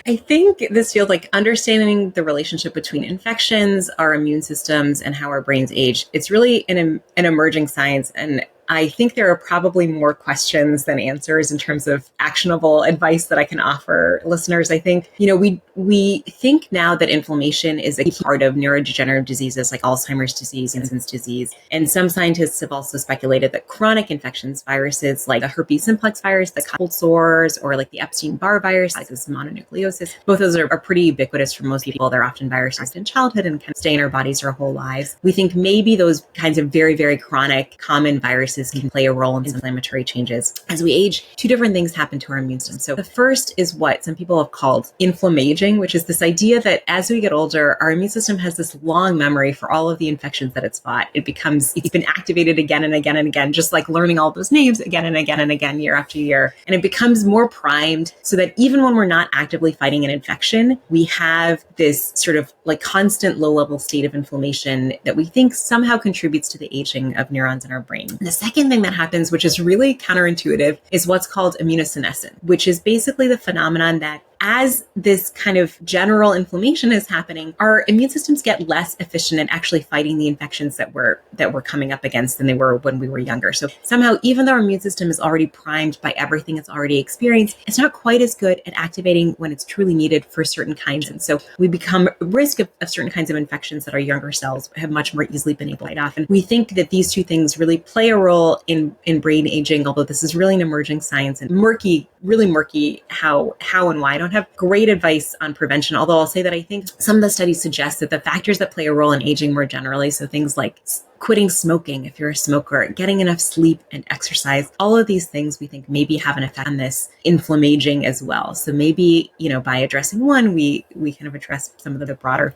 I think this field, like understanding the relationship between infections, our immune systems, and how our brains age, it's really an emerging science. And I think there are probably more questions than answers in terms of actionable advice that I can offer listeners. I think, we think now that inflammation is a key part of neurodegenerative diseases like Alzheimer's disease and Parkinson's disease. And some scientists have also speculated that chronic infections, viruses like the herpes simplex virus that cause cold sores, or like the Epstein-Barr virus, like this mononucleosis, both of those are pretty ubiquitous for most people. They're often viruses in childhood and kind of stay in our bodies our whole lives. We think maybe those kinds of very, very chronic, common viruses can play a role in inflammatory changes. As we age, two different things happen to our immune system. So the first is what some people have called inflammaging, which is this idea that as we get older, our immune system has this long memory for all of the infections that it's fought. It's been activated again and again and again, just like learning all those names again and again and again, year after year. And it becomes more primed so that even when we're not actively fighting an infection, we have this sort of like constant low-level state of inflammation that we think somehow contributes to the aging of neurons in our brain. The second thing that happens, which is really counterintuitive, is what's called immunosenescence, which is basically the phenomenon that as this kind of general inflammation is happening, our immune systems get less efficient at actually fighting the infections that we're coming up against than they were when we were younger. So somehow, even though our immune system is already primed by everything it's already experienced, it's not quite as good at activating when it's truly needed for certain kinds. And so we become at risk of certain kinds of infections that our younger cells have much more easily been able to fight off. And we think that these two things really play a role in brain aging, although this is really an emerging science and really murky how and why. I don't have great advice on prevention, although I'll say that I think some of the studies suggest that the factors that play a role in aging more generally, so things like quitting smoking if you're a smoker, getting enough sleep and exercise, all of these things we think maybe have an effect on this inflammaging as well. So maybe, by addressing one, we kind of address some of the broader